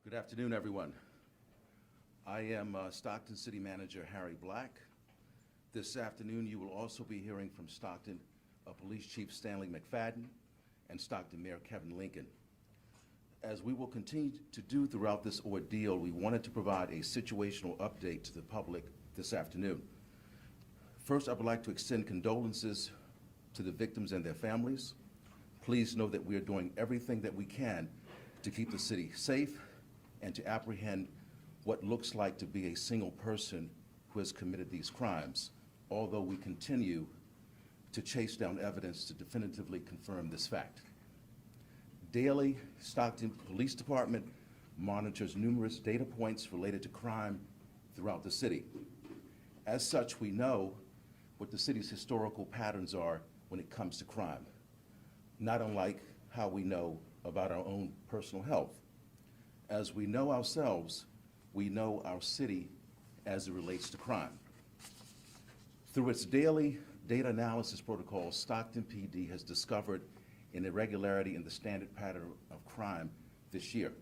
Good afternoon, everyone. I am Stockton City Manager Harry Black. This afternoon, you will also be hearing from Stockton Police Chief Stanley McFadden and Stockton Mayor Kevin Lincoln. As we will continue to do throughout this ordeal, we wanted to provide a situational update to the public this afternoon. First, I would like to extend condolences to the victims and their families. Please know that we are doing everything that we can to keep the city safe and to apprehend what looks like to be a single person who has committed these crimes, although we continue to chase down evidence to definitively confirm this fact. Daily, Stockton Police Department monitors numerous data points related to crime throughout the city. As such, we know what the city's historical patterns are when it comes to crime, not unlike how we know about our own personal health. As we know ourselves, we know our city as it relates to crime. Through its daily data analysis protocol, Stockton PD has discovered an irregularity in the standard pattern of crime this year.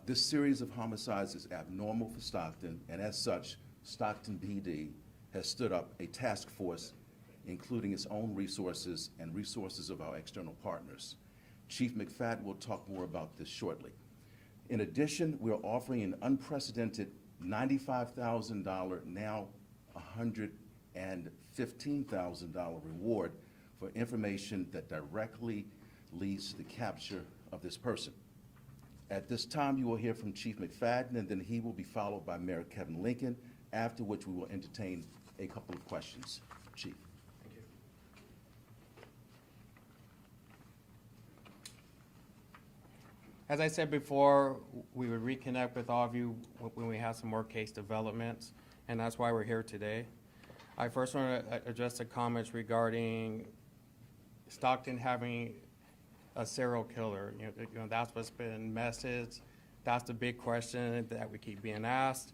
This series of homicides is abnormal for Stockton, and as such, Stockton PD has stood up a task force, including its own resources and resources of our external partners. Chief McFadden will talk more about this shortly. In addition, we are offering an unprecedented $95,000, now $115,000 reward for information that directly leads to the capture of this person. At this time, you will hear from Chief McFadden, and then he will be followed by Mayor Kevin Lincoln, after which we will entertain a couple of questions. Chief. Thank you. As I said before, we would reconnect with all of you when we have some more case developments, and that's why we're here today. I first want to address the comments regarding Stockton having a serial killer. You know, that's what's been messaged. That's the big question that we keep being asked.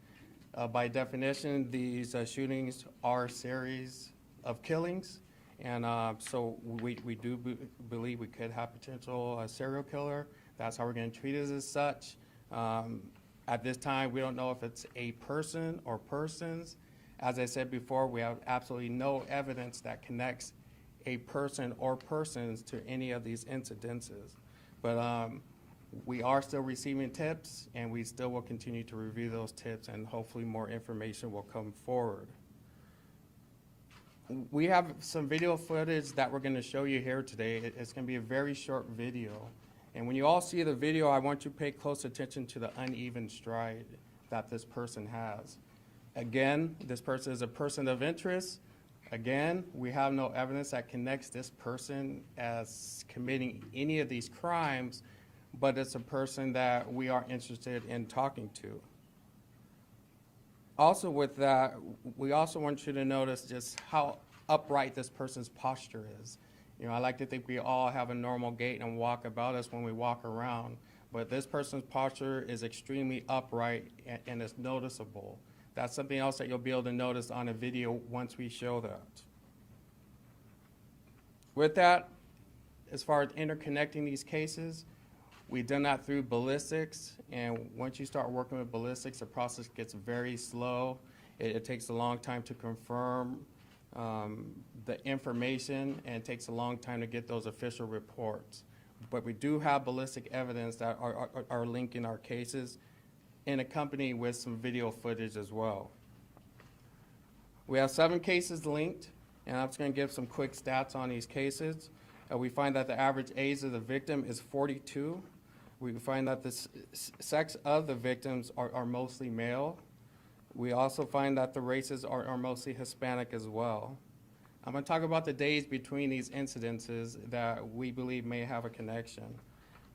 By definition, these shootings are a series of killings, and so we do believe we could have potential serial killer. That's how we're going to treat it as such. At this time, we don't know if it's a person or persons. As I said before, we have absolutely no evidence that connects a person or persons to any of these incidences. But we are still receiving tips, and we still will continue to review those tips, and hopefully more information will come forward. We have some video footage that we're going to show you here today. It's going to be a very short video. And when you all see the video, I want you to pay close attention to the uneven stride that this person has. Again, this person is a person of interest. Again, we have no evidence that connects this person as committing any of these crimes, but it's a person that we are interested in talking to. Also with that, we also want you to notice just how upright this person's posture is. You know, I like to think we all have a normal gait and walk about us when we walk around, but this person's posture is extremely upright and it's noticeable. That's something else that you'll be able to notice on a video once we show that. With that, as far as interconnecting these cases, we've done that through ballistics, and once you start working with ballistics, the process gets very slow. It takes a long time to confirm the information, and it takes a long time to get those official reports. But we do have ballistic evidence that are linking our cases, and accompanied with some video footage as well. We have 7 cases linked, and I'm just going to give some quick stats on these cases. We find that the average age of the victim is 42. We find that the sex of the victims are mostly male. We also find that the races are mostly Hispanic as well. I'm going to talk about the days between these incidences that we believe may have a connection.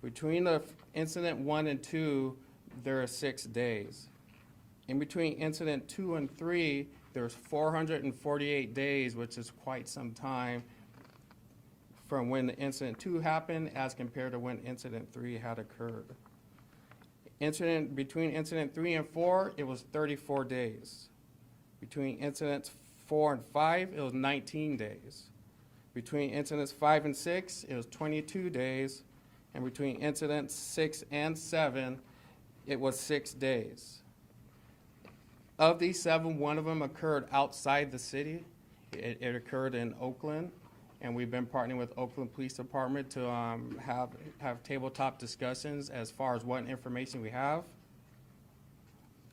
Between the incident 1 and 2, there are 6 days. In between incident 2 and 3, there's 448 days, which is quite some time from when the incident 2 happened as compared to when incident 3 had occurred. Between incident 3 and 4, it was 34 days. Between incidents 4 and 5, it was 19 days. Between incidents 5 and 6, it was 22 days. And between incidents 6 and 7, it was 6 days. Of these 7, one of them occurred outside the city. It occurred in Oakland, and we've been partnering with Oakland Police Department to have tabletop discussions as far as what information we have.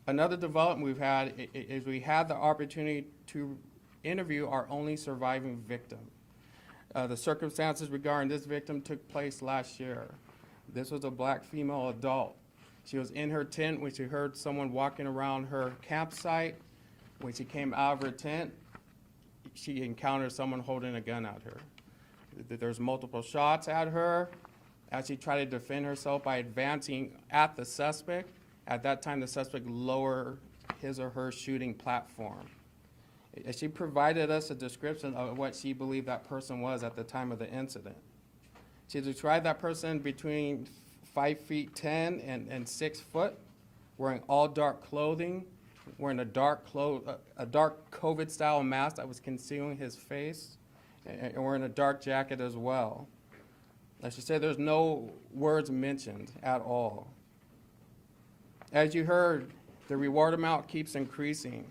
Another development we've had is we had the opportunity to interview our only surviving victim. The circumstances regarding this victim took place last year. This was a black female adult. She was in her tent when she heard someone walking around her campsite. When she came out of her tent, she encountered someone holding a gun at her. There's multiple shots at her as she tried to defend herself by advancing at the suspect. At that time, the suspect lowered his or her shooting platform. She provided us a description of what she believed that person was at the time of the incident. She described that person between 5'10" and 6 foot, wearing all dark clothing, wearing a dark COVID-style mask that was concealing his face, and wearing a dark jacket as well. As she said, there's no words mentioned at all. As you heard, the reward amount keeps increasing,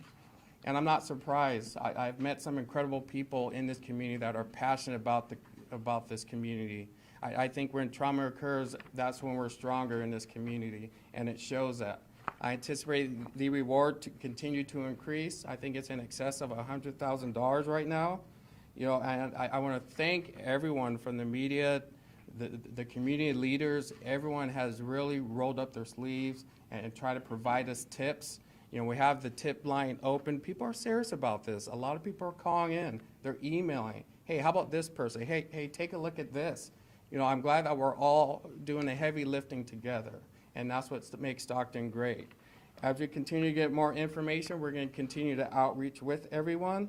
and I'm not surprised. I've met some incredible people in this community that are passionate about this community. I think when trauma occurs, that's when we're stronger in this community, and it shows that. I anticipate the reward to continue to increase. I think it's in excess of $100,000 right now. You know, and I want to thank everyone from the media, the community leaders. Everyone has really rolled up their sleeves and try to provide us tips. You know, we have the tip line open. People are serious about this. A lot of people are calling in. They're emailing. Hey, how about this person? Hey, take a look at this. You know, I'm glad that we're all doing the heavy lifting together, and that's what makes Stockton great. As we continue to get more information, we're going to continue to outreach with everyone.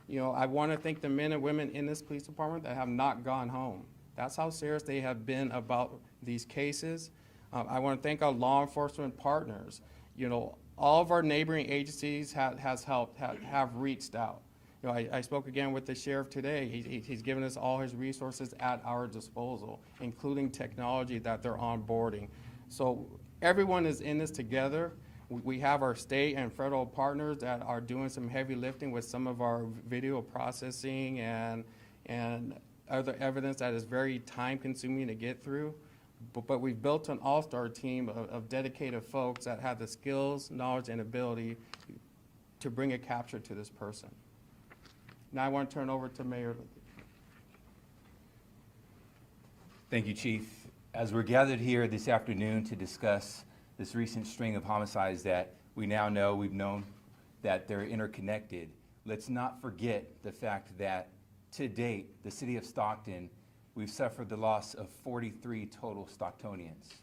You know, I want to thank the men and women in this police department that have not gone home. That's how serious they have been about these cases. I want to thank our law enforcement partners. You know, all of our neighboring agencies have reached out. You know, I spoke again with the sheriff today. He's given us all his resources at our disposal, including technology that they're onboarding. So everyone is in this together. We have our state and federal partners that are doing some heavy lifting with some of our video processing and other evidence that is very time consuming to get through. But we've built an all-star team of dedicated folks that have the skills, knowledge, and ability to bring a capture to this person. Now I want to turn over to Mayor. Thank you, Chief. As we're gathered here this afternoon to discuss this recent string of homicides that we now know, we've known that they're interconnected, let's not forget the fact that to date, the city of Stockton, we've suffered the loss of 43 total Stocktonians.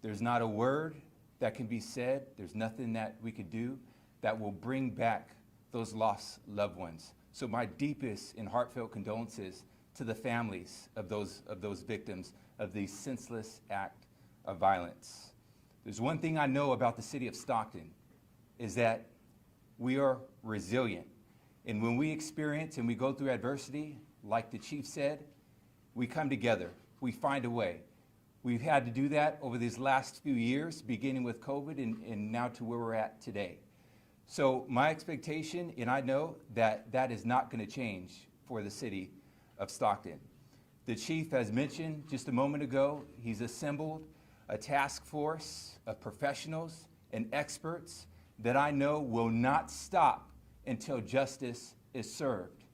There's not a word that can be said, there's nothing that we could do that will bring back those lost loved ones. So my deepest and heartfelt condolences to the families of those victims of the senseless act of violence. There's one thing I know about the city of Stockton is that we are resilient. And when we experience and we go through adversity, like the chief said, we come together, we find a way. We've had to do that over these last few years, beginning with COVID and now to where we're at today. So my expectation, and I know that that is not going to change for the city of Stockton. The chief, as mentioned just a moment ago, he's assembled a task force of professionals and experts that I know will not stop until justice is served.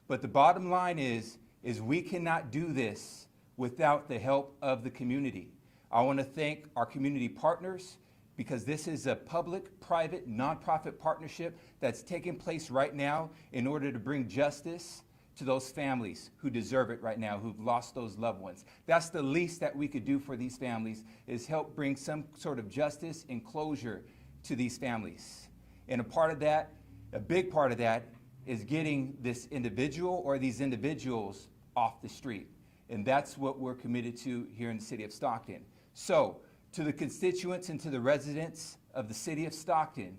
But the bottom line is we cannot do this without the help of the community. I want to thank our community partners, because this is a public-private nonprofit partnership that's taking place right now in order to bring justice to those families who deserve it right now, who've lost those loved ones. That's the least that we could do for these families, is help bring some sort of justice and closure to these families. And a big part of that is getting this individual or these individuals off the street. And that's what we're committed to here in the city of Stockton. So, to the constituents and to the residents of the city of Stockton,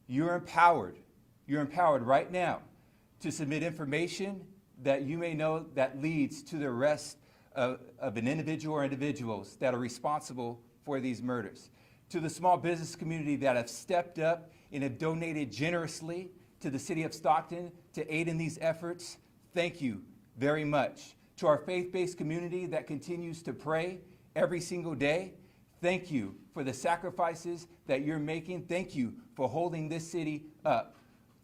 you're empowered. You're empowered right now to submit information that you may know that leads to the arrest of an individual or individuals that are responsible for these murders. to the small business community that have stepped up and have donated generously to the city of Stockton to aid in these efforts, thank you very much. To our faith-based community that continues to pray every single day, thank you for the sacrifices that you're making. Thank you for holding this city up.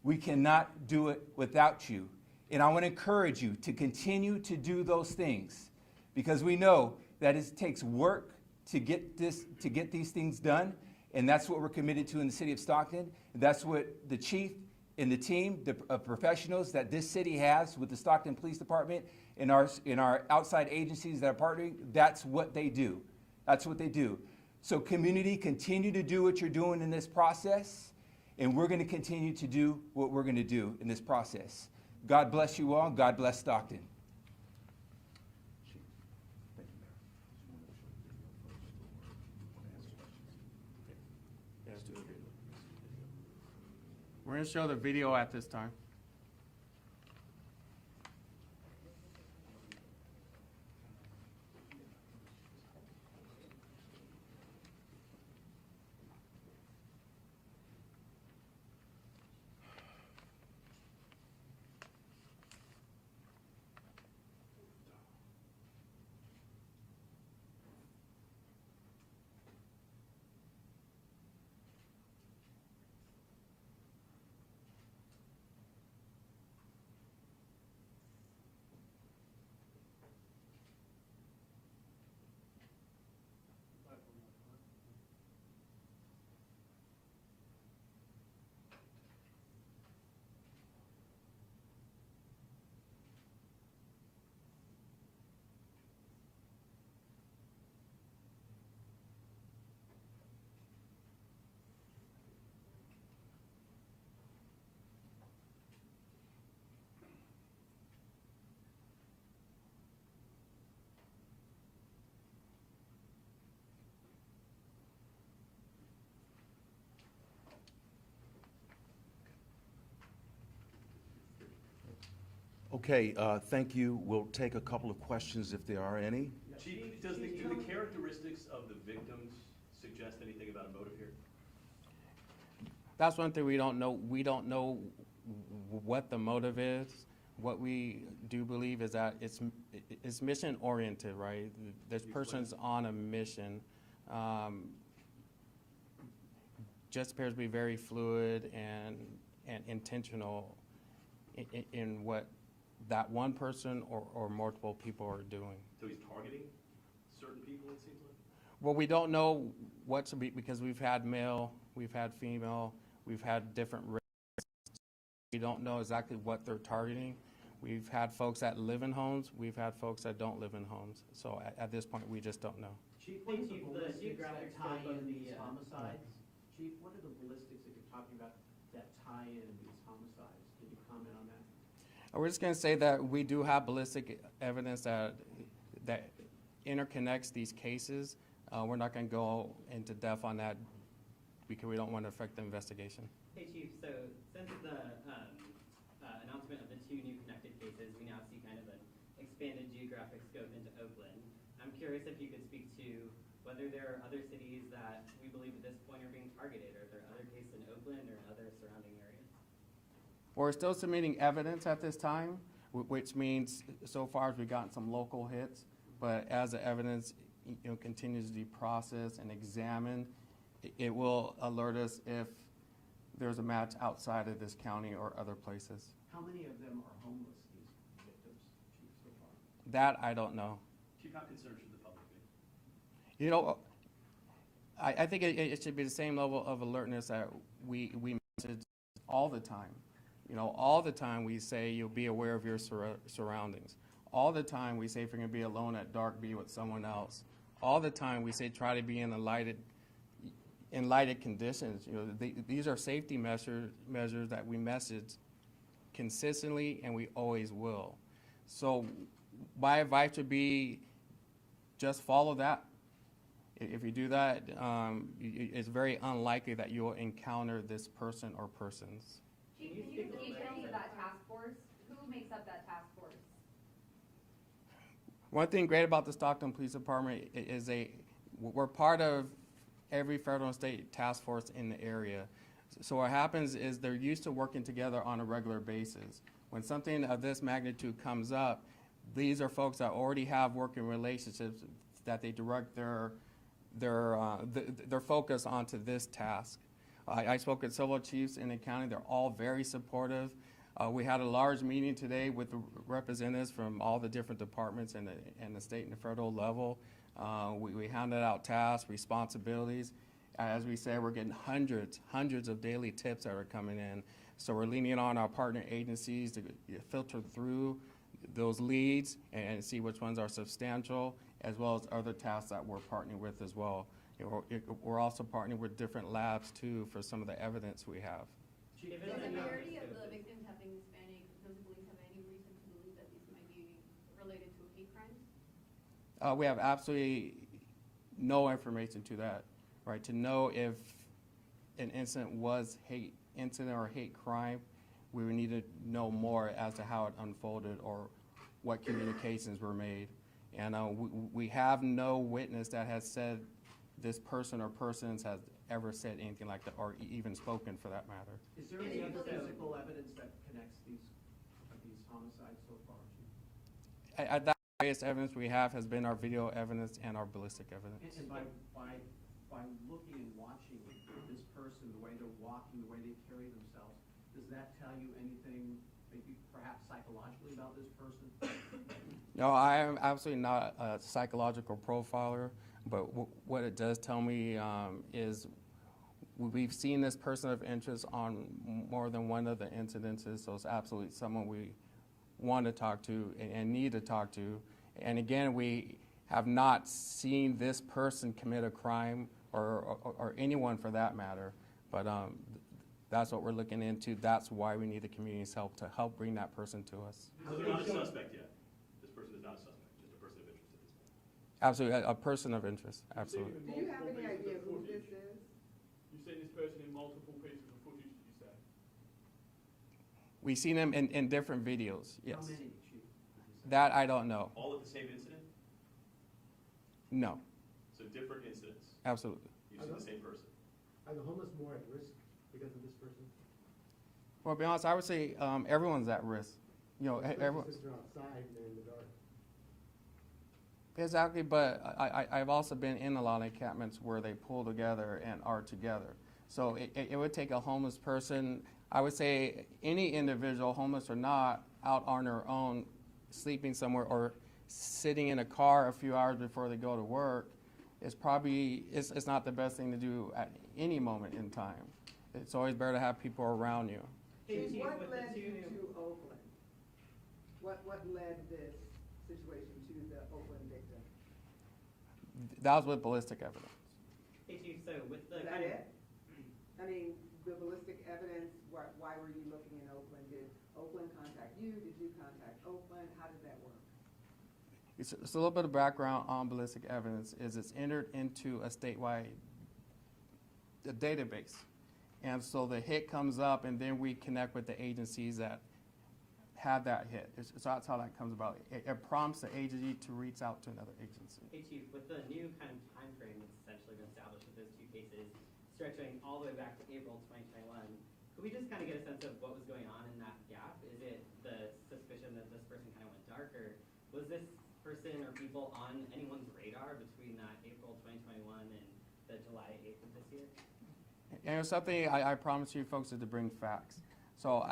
We cannot do it without you. And I want to encourage you to continue to do those things, because we know that it takes work to get these things done, and that's what we're committed to in the city of Stockton. That's what the chief and the team of professionals that this city has with the Stockton Police Department and our outside agencies that are partnering, that's what they do. That's what they do. So community, continue to do what you're doing in this process, and we're going to continue to do what we're going to do in this process. God bless you all. God bless Stockton. Thank you, Mayor. Yes. We're going to show the video at this time. Okay, thank you. We'll take a couple of questions if there are any. Chief, do the characteristics of the victims suggest anything about a motive here? That's one thing we don't know. We don't know what the motive is. What we do believe is that it's mission oriented, right? This person's on a mission. Just appears to be very fluid and intentional in what that one person or multiple people are doing. So he's targeting certain people, it seems like? Well, we don't know what to be, because we've had male, we've had female, we've had different races. We don't know exactly what they're targeting. We've had folks that live in homes, we've had folks that don't live in homes. So at this point, we just don't know. Chief, what is the The ballistics geographic that tie scope of in these the, homicides? Chief, what are the ballistics that you're talking about that tie in these homicides? Can you comment on that? We're just going to say that we do have ballistic evidence that interconnects these cases. We're not going to go into depth on that because we don't want to affect the investigation. Hey Chief, so since the announcement of the two new connected cases, we now see kind of an expanded geographic scope into Oakland. I'm curious if you could speak to whether there are other cities that we believe at this point are being targeted, or are there other cases in Oakland or in other surrounding areas? We're still submitting evidence at this time, which means so far as we've gotten some local hits, but as the evidence continues to be processed and examined, it will alert us if there's a match outside of this county or other places. How many of them are homeless, these victims, Chief, so far? That I don't know. Chief, how concerned should the public be? You know, I think it should be the same level of alertness that we message all the time. You know, all the time we say you'll be aware of your surroundings. All the time we say if you're going to be alone at dark, be with someone else. All the time we say try to be in lighted conditions. You know, these are safety measures that we message consistently, and we always will. So my advice would be just follow that. If you do that, it's very unlikely that you will encounter this person or persons. Chief, can you give details of that task force? Who makes up that task force? One thing great about the Stockton Police Department is we're part of every federal and state task force in the area. So what happens is they're used to working together on a regular basis. When something of this magnitude comes up, these are folks that already have working relationships that they direct their focus onto this task. I spoke with several chiefs in the county. They're all very supportive. We had a large meeting today with the representatives from all the different departments and the state and the federal level. We handed out tasks, responsibilities. As we say, we're getting hundreds of daily tips that are coming in. So we're leaning on our partner agencies to filter through those leads and see which ones are substantial, as well as other tasks that we're partnering with as well. We're also partnering with different labs too for some of the evidence we have. The majority of the victims have been Hispanic. Does the police have any reason to believe that these might be related to hate crimes? We have absolutely no information to that, right? To know if an incident was hate incident or hate crime, we would need to know more as to how it unfolded or what communications were made. And we have no witness that has said this person or persons has ever said anything like that or even spoken for that matter. Is there any other physical evidence that connects these homicides so far, Chief? The greatest evidence we have has been our video evidence and our ballistic evidence. And by looking and watching this person, the way they're walking, the way they carry themselves, does that tell you anything, maybe perhaps psychologically about this person? No, I am absolutely not a psychological profiler, but what it does tell me is we've seen this person of interest on more than one of the incidences, so it's absolutely someone we want to talk to and need to talk to. And again, we have not seen this person commit a crime or anyone for that matter, but that's what we're looking into. That's why we need the community's help to help bring that person to us. So they're not a suspect yet? This person is not a suspect, just a person of interest at this point? Absolutely, a person of interest, absolutely. Do you have any idea who this is? You've seen this person in multiple pieces of footage, did you say? We've seen them in different videos, yes. How many, Chief? Would you say? That I don't know, All at the same incident? no, So different incidents? absolutely. You've seen the same person? Are the homeless more at risk because of this person? Well, to be honest, I would say everyone's at risk. You know, everyone. Since they're outside and they're in the dark. Exactly, but I've also been in a lot of encampments where they pull together and are together. So it would take a homeless person, I would say any individual, homeless or not, out on their own, sleeping somewhere or sitting in a car a few hours before they go to work, is probably, it's not the best thing to do at any moment in time. It's always better to have people around you. Hey, Chief, What with the led two you new- to Oakland? What led this situation to the Oakland victim? That was with ballistic evidence. Hey, Chief, so with the Is that kind of it? I mean, the ballistic evidence, why were you looking in Oakland? Did Oakland contact you? Did you contact Oakland? How did that work? It's a little bit of background on ballistic evidence is it's entered into a statewide database. And so the hit comes up and then we connect with the agencies that had that hit. So that's how that comes about. It prompts the agency to reach out to another agency. Hey, Chief, with the new kind of time frame that's essentially been established with those two cases, stretching all the way back to April 2021, could we just kind of get a sense of what was going on in that gap? Is it the suspicion that this person kind of went dark, or was this person or people on anyone's radar between that April 2021 and the July 8th of this year? And it's something I promise you folks is to bring facts. So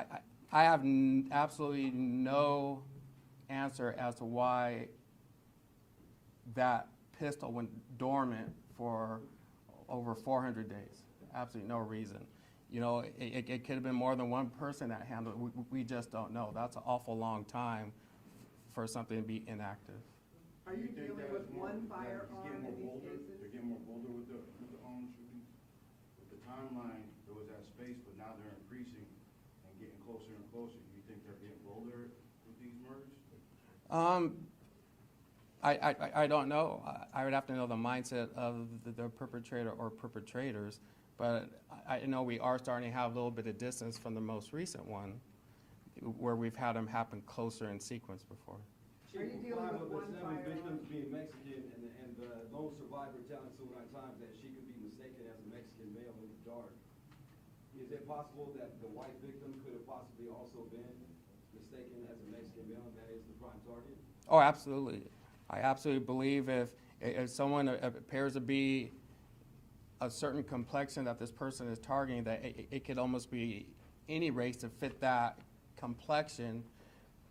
I have absolutely no answer as to why that pistol went dormant for over 400 days. Absolutely no reason. You know, it could have been more than one person that handled it. We just don't know. That's an awful long time for something to be inactive. Are you dealing with one firearm in these cases? They're getting more bolder with the shootings. With the timeline, there was that space, but now they're increasing and getting closer and closer. Do you think they're getting bolder with these murders? I don't know. I would have to know the mindset of the perpetrator or perpetrators, but I know we are starting to have a little bit of distance from the most recent one, where we've had them happen closer in sequence before. Are you dealing with one Seven firearm? victims being Mexican and the lone survivor telling so many times that she could be mistaken Mexican male in the dark. Is it possible that the white victim could have possibly also been mistaken as a Mexican male, and that is the prime target? Oh, absolutely. I absolutely believe if someone appears to be a certain complexion that this person is targeting, that it could almost be any race to fit that complexion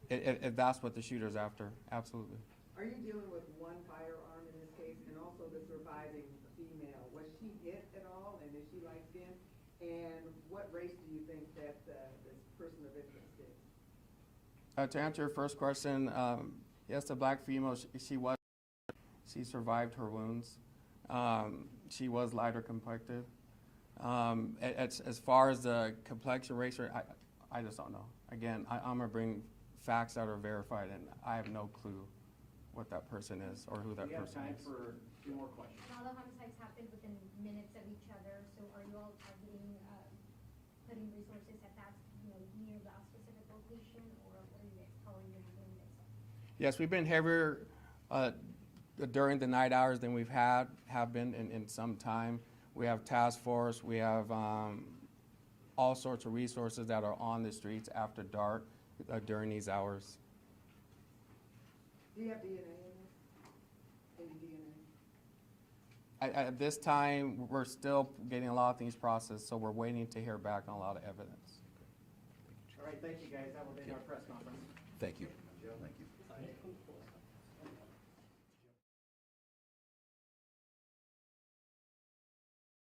if that's what the shooter's after. Absolutely. Are you dealing with one firearm in this case, and also the surviving female? Was she hit at all, and is she light-skinned? And what race do you think that this person of interest is? To answer your first question, yes, the black female, she survived her wounds. She was lighter complected. As far as the complexion race, I just don't know. Again, I'm gonna bring facts that are verified, and I have no clue what that person is or who that person We have time is. for 2 more questions. And all the homicides happened within minutes of each other, so are you all targeting, putting resources at that, near that specific location, or what are you guys, how are you doing this? Yes, we've been heavier during the night hours than we've have been in some time. We have task force, we have all sorts of resources that are on the streets after dark during these hours. Do you have DNA in this? Any DNA? At this time, we're still getting a lot of things processed, so we're waiting to hear back on a lot of evidence. All right, thank you, guys. That will end our press conference. Thank you. Thank you.